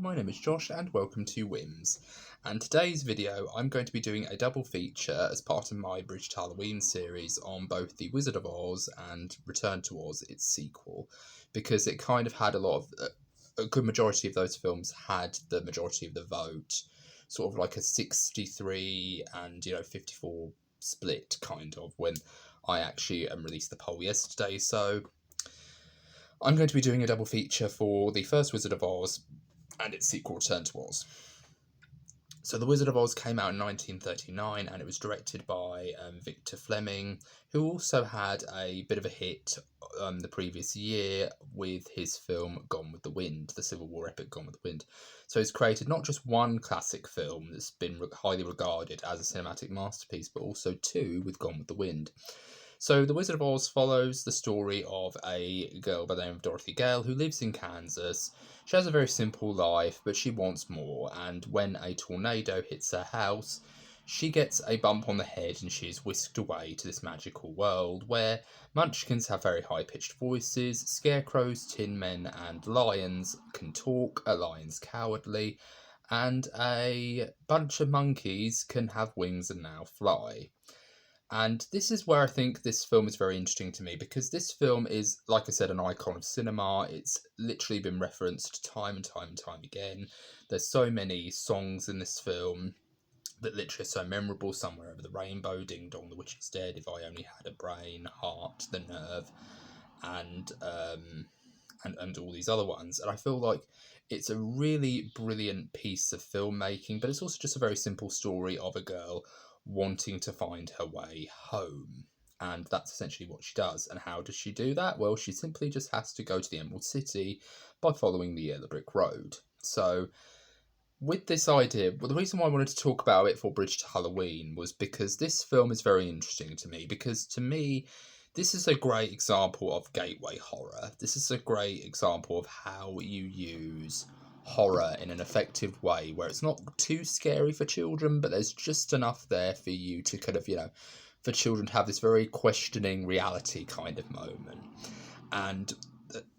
my name is Josh and welcome to Whims. And today's video I'm going to be doing a double feature as part of my Bridge to Halloween series on both The Wizard of Oz and Return to Oz, its sequel, because it kind of had a good majority of those films had the majority of the vote, sort of like a 63 and 54 split kind of when I actually released the poll yesterday. So I'm going to be doing a double feature for the first Wizard of Oz and its sequel, Return to Oz. So The Wizard of Oz came out in 1939 and it was directed by Victor Fleming, who also had a bit of a hit the previous year with his film Gone with the Wind, the Civil War epic Gone with the Wind. So he's created not just one classic film that's been highly regarded as a cinematic masterpiece, but also two with Gone with the Wind. So The Wizard of Oz follows the story of a girl by the name of Dorothy Gale who lives in Kansas. She has a very simple life, but she wants more, and when a tornado hits her house, she gets a bump on the head and she is whisked away to this magical world where munchkins have very high-pitched voices, scarecrows, tin men, and lions can talk, a lion's cowardly, and a bunch of monkeys can have wings and now fly. And this is where I think this film is very interesting to me, because this film is, like I said, an icon of cinema. It's literally been referenced time and time and time again. There's so many songs in this film that literally are so memorable. Somewhere Over the Rainbow, Ding Dong, The Witch is Dead, If I Only Had a Brain, Heart, The Nerve, and all these other ones. And I feel like it's a really brilliant piece of filmmaking, but it's also just a very simple story of a girl wanting to find her way home. And that's essentially what she does. And how does she do that? Well, she simply just has to go to the Emerald City by following the Yellow Brick Road. So with this idea, well, the reason why I wanted to talk about it for Bridge to Halloween was because this film is very interesting to me, because to me, this is a great example of gateway horror. This is a great example of how you use horror in an effective way where it's not too scary for children, but there's just enough there for you to kind of, for children to have this very questioning reality kind of moment. And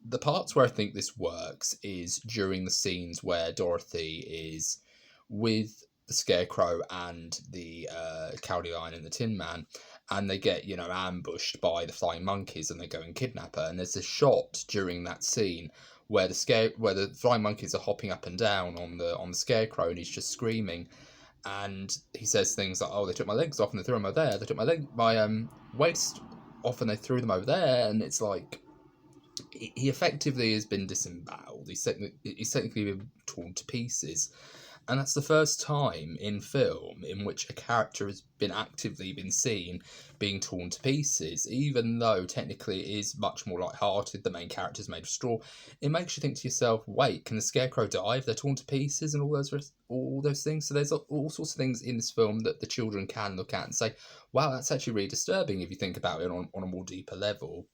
the parts where I think this works is during the scenes where Dorothy is with the Scarecrow and the Cowardly Lion and the Tin Man, and they get, ambushed by the flying monkeys and they go and kidnap her. And there's a shot during that scene where the flying monkeys are hopping up and down on the Scarecrow, and he's just screaming, and he says things like, "Oh, they took my legs off and they threw them over there. They took my waist off and they threw them over there." And it's like he effectively has been disemboweled. He's technically been torn to pieces. And that's the first time in film in which a character has been actively seen being torn to pieces, even though technically it is much more light-hearted. The main character's made of straw. It makes you think to yourself, wait, can the Scarecrow die if they're torn to pieces and all those things? So there's all sorts of things in this film that the children can look at and say, wow, that's actually really disturbing if you think about it on a more deeper level.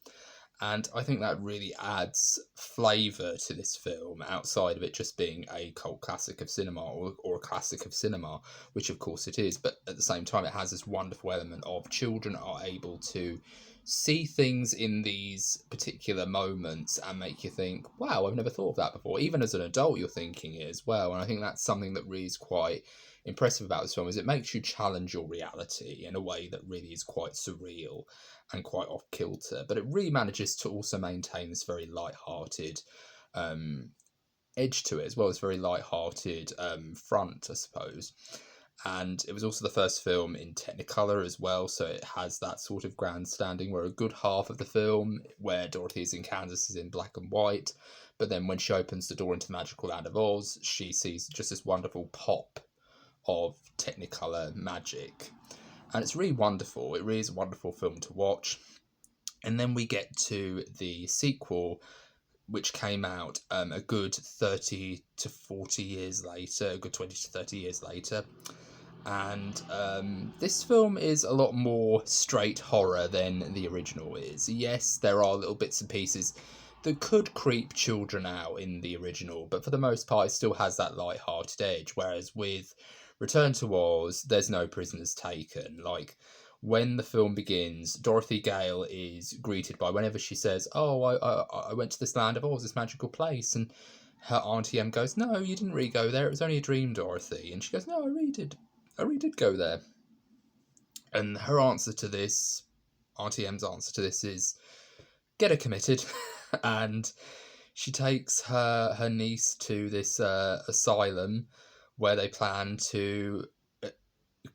And I think that really adds flavour to this film, outside of it just being a cult classic of cinema or a classic of cinema, which of course it is. But at the same time, it has this wonderful element of children are able to see things in these particular moments and make you think, wow, I've never thought of that before. Even as an adult, you're thinking it as well. And I think that's something that really is quite impressive about this film, is it makes you challenge your reality in a way that really is quite surreal and quite off kilter, but it really manages to also maintain this very light-hearted edge to it, as well as very light-hearted front, I suppose. And it was also the first film in technicolour as well, so it has that sort of grandstanding where a good half of the film, where Dorothy is in Kansas, is in black and white, but then when she opens the door into the magical land of Oz, she sees just this wonderful pop of technicolour magic. And it's really wonderful. It really is a wonderful film to watch. And then we get to the sequel, which came out a good 30 to 40 years later, a good 20 to 30 years later. And this film is a lot more straight horror than the original is. Yes, there are little bits and pieces that could creep children out in the original, but for the most part, it still has that light-hearted edge, whereas with Return to Oz, there's no prisoners taken. Like, when the film begins, Dorothy Gale is greeted by, whenever she says, "Oh, I went to this land of Oz, this magical place," and her Auntie M goes, "No, you didn't really go there. It was only a dream, Dorothy." And she goes, "No, I really did. I really did go there." And her answer to this, Auntie M's answer to this is, "Get her committed." And she takes her niece to this asylum where they plan to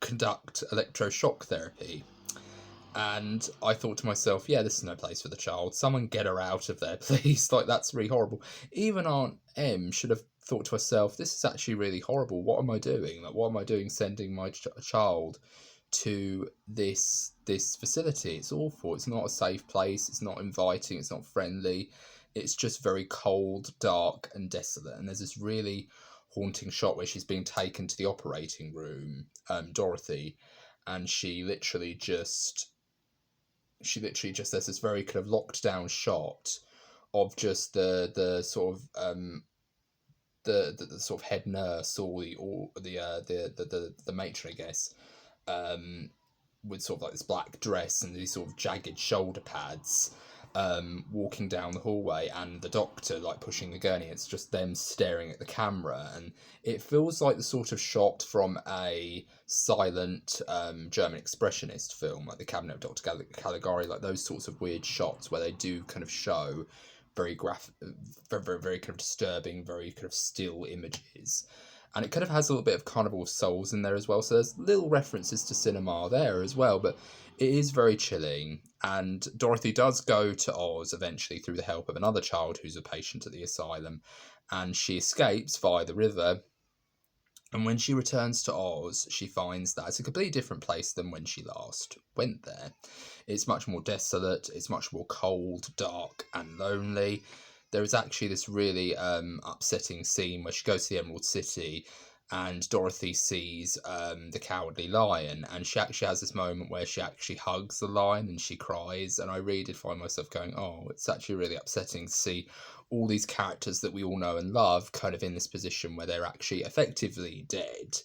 conduct electroshock therapy. And I thought to myself, yeah, this is no place for the child. Someone get her out of there, please. Like, that's really horrible. Even Aunt M should have thought to herself, this is actually really horrible. What am I doing? Like, what am I doing sending my child to this facility? It's awful. It's not a safe place. It's not inviting. It's not friendly. It's just very cold, dark, and desolate. And there's this really haunting shot where she's being taken to the operating room, Dorothy, and she literally just there's this very kind of locked down shot of just the sort of the sort of head nurse or the matron, I guess, with sort of like this black dress and these sort of jagged shoulder pads, walking down the hallway, and the doctor like pushing the gurney. It's just them staring at the camera, and it feels like the sort of shot from a silent German expressionist film, like The Cabinet of Dr. Caligari, like those sorts of weird shots where they do kind of show very graphic, very kind of disturbing, very kind of still images. And it kind of has a little bit of Carnival of Souls in there as well. So there's little references to cinema there as well. But it is very chilling. And Dorothy does go to Oz eventually through the help of another child who's a patient at the asylum. And she escapes via the river. And when she returns to Oz, she finds that it's a completely different place than when she last went there. It's much more desolate, it's much more cold, dark, and lonely. There is actually this really upsetting scene where she goes to the Emerald City and Dorothy sees the Cowardly Lion, and she actually has this moment where she actually hugs the lion and she cries, and I really did find myself going, oh, it's actually really upsetting to see all these characters that we all know and love kind of in this position where they're actually effectively dead.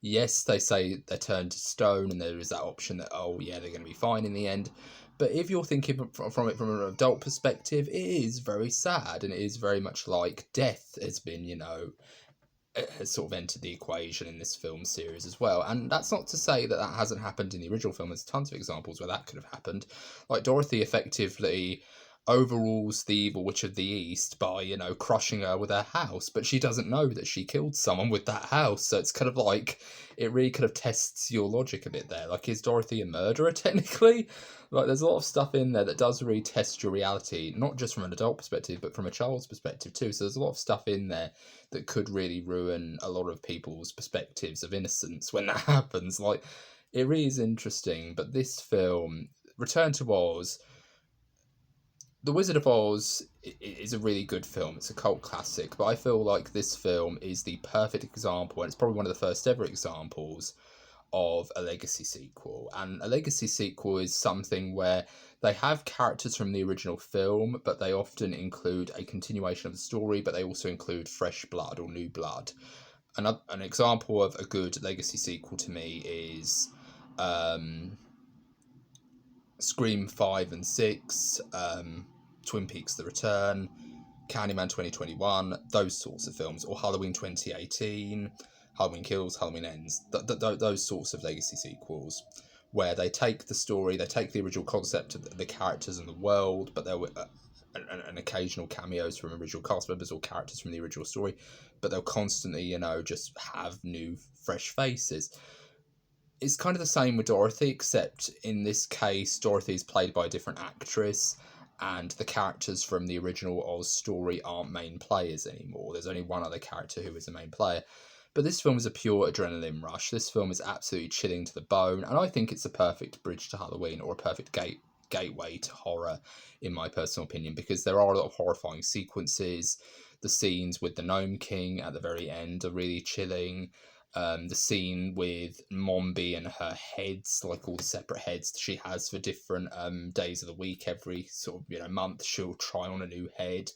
Yes, they say they're turned to stone, and there is that option that, oh yeah, they're going to be fine in the end. But if you're thinking from it from an adult perspective, it is very sad, and it is very much like death has been, has sort of entered the equation in this film series as well. And that's not to say that that hasn't happened in the original film. There's tons of examples where that could have happened. Like Dorothy effectively overrules the evil witch of the east by, crushing her with her house, but she doesn't know that she killed someone with that house. So it's kind of like, it really kind of tests your logic a bit there. Like, is Dorothy a murderer technically? Like, there's a lot of stuff in there that does really test your reality, not just from an adult perspective, but from a child's perspective too. So there's a lot of stuff in there that could really ruin a lot of people's perspectives of innocence when that happens. Like, it really is interesting. But this film, Return to Oz, The Wizard of Oz is a really good film. It's a cult classic, but I feel like this film is the perfect example, and it's probably one of the first ever examples of a legacy sequel. And a legacy sequel is something where they have characters from the original film, but they often include a continuation of the story, but they also include fresh blood or new blood. An example of a good legacy sequel to me is Scream 5 and 6, Twin Peaks The Return, Candyman 2021, those sorts of films, or Halloween 2018, Halloween Kills, Halloween Ends, those sorts of legacy sequels, where they take the story, they take the original concept of the characters and the world, but there were an occasional cameos from original cast members or characters from the original story, but they'll constantly, just have new, fresh faces. It's kind of the same with Dorothy, except in this case, Dorothy is played by a different actress, and the characters from the original Oz story aren't main players anymore. There's only one other character who is a main player. But this film is a pure adrenaline rush. This film is absolutely chilling to the bone, and I think it's a perfect bridge to Halloween, or a perfect gateway to horror, in my personal opinion, because there are a lot of horrifying sequences. The scenes with the Gnome King at the very end are really chilling. The scene with Mombi and her heads, like all the separate heads she has for different days of the week, every sort of month she'll try on a new head,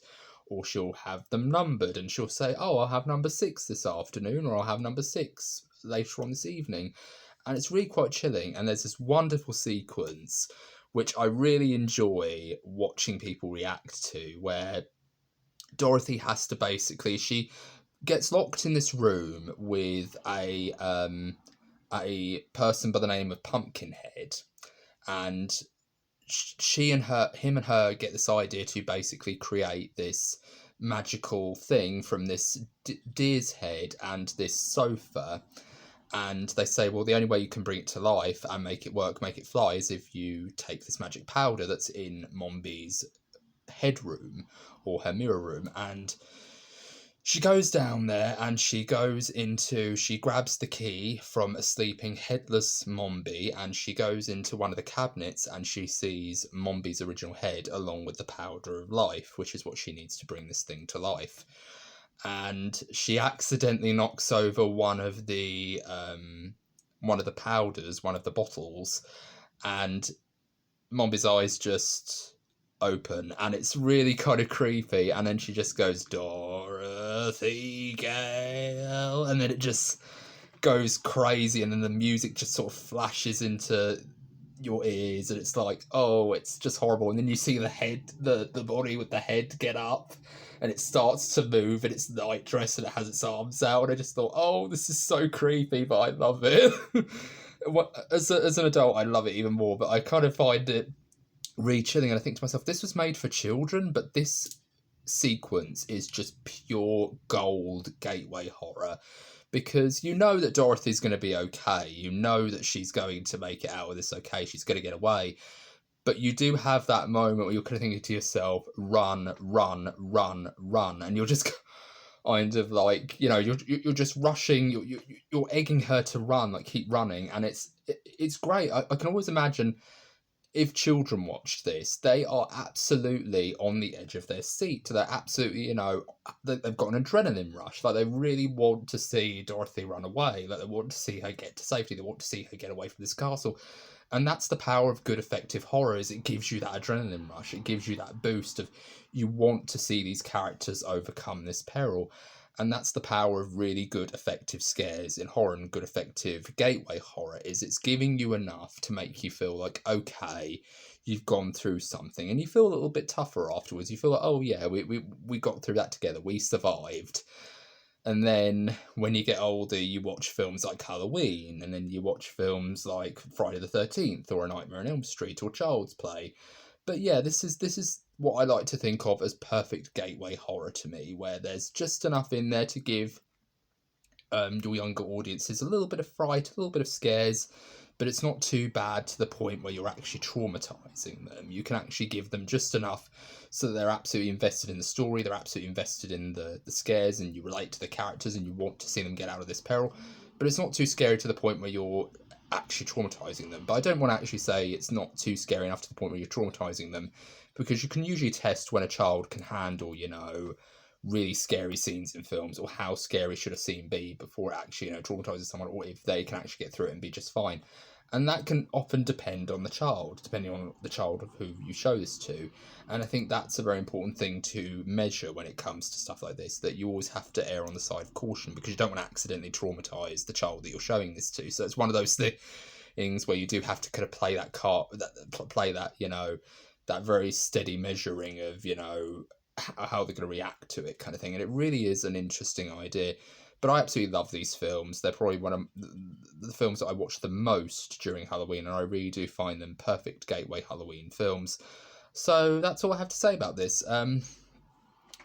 or she'll have them numbered and she'll say, oh, I'll have number 6 this afternoon, or I'll have number 6 later on this evening. And it's really quite chilling. And there's this wonderful sequence which I really enjoy watching people react to, where Dorothy has to basically, she gets locked in this room with a person by the name of Pumpkinhead, and him and her get this idea to basically create this magical thing from this deer's head and this sofa. And they say, well, the only way you can bring it to life and make it work, make it fly, is if you take this magic powder that's in Mombi's headroom or her mirror room. And she goes down there and she grabs the key from a sleeping headless Mombi, and she goes into one of the cabinets and she sees Mombi's original head along with the powder of life, which is what she needs to bring this thing to life. And she accidentally knocks over one of the powders, one of the bottles, and Mombi's eyes just open, and it's really kind of creepy. And then she just goes, Dorothy Gale, and then it just goes crazy, and then the music just sort of flashes into your ears, and it's like, oh, it's just horrible. And then you see the head, the body with the head get up, and it starts to move, and it's nightdress, and it has its arms out, and I just thought, oh, this is so creepy, but I love it. As an adult, I love it even more, but I kind of find it really chilling, and I think to myself, this was made for children, but this sequence is just pure gold gateway horror, because you know that Dorothy's going to be okay, you know that she's going to make it out of this okay, she's going to get away, but you do have that moment where you're kind of thinking to yourself, run, run, run, run, and you're just kind of like, you know, you're just rushing, you're egging her to run, like keep running, and it's great. I can always imagine if children watch this, they are absolutely on the edge of their seat. They're absolutely, you know, they've got an adrenaline rush. Like, they really want to see Dorothy run away. Like, they want to see her get to safety. They want to see her get away from this castle. And that's the power of good, effective horror, is it gives you that adrenaline rush. It gives you that boost of, you want to see these characters overcome this peril. And that's the power of really good, effective scares in horror, and good, effective gateway horror, is it's giving you enough to make you feel like, okay, you've gone through something, and you feel a little bit tougher afterwards. You feel like, oh yeah, we got through that together, we survived. And then when you get older, you watch films like Halloween, and then you watch films like Friday the 13th, or A Nightmare on Elm Street, or Child's Play. But yeah, this is what I like to think of as perfect gateway horror to me, where there's just enough in there to give your younger audiences a little bit of fright, a little bit of scares, but it's not too bad to the point where you're actually traumatizing them. You can actually give them just enough so that they're absolutely invested in the story, they're absolutely invested in the scares, and you relate to the characters and you want to see them get out of this peril. But it's not too scary to the point where you're actually traumatizing them. But I don't want to actually say it's not too scary enough to the point where you're traumatizing them, because you can usually test when a child can handle, you know, really scary scenes in films, or how scary should a scene be before it actually, you know, traumatizes someone, or if they can actually get through it and be just fine. And that can often depend on the child, depending on the child of who you show this to. And I think that's a very important thing to measure when it comes to stuff like this, that you always have to err on the side of caution, because you don't want to accidentally traumatize the child that you're showing this to. So it's one of those things where you do have to kind of play that, you know, that very steady measuring of, you know, how they're going to react to it, kind of thing. And it really is an interesting idea. But I absolutely love these films. They're probably one of the films that I watch the most during Halloween, and I really do find them perfect gateway Halloween films. So that's all I have to say about this.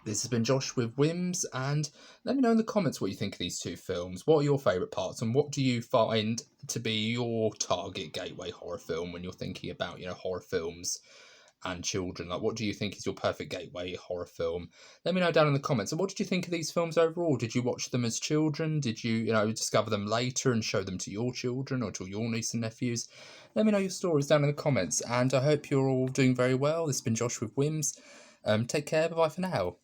This has been Josh with Whims, and let me know in the comments what you think of these two films. What are your favourite parts, and what do you find to be your target gateway horror film when you're thinking about, you know, horror films and children? Like, what do you think is your perfect gateway horror film? Let me know down in the comments. And what did you think of these films overall? Did you watch them as children? Did you, you know, discover them later and show them to your children or to your niece and nephews? Let me know your stories down in the comments, and I hope you're all doing very well. This has been Josh with Whims. Take care. Bye-bye for now.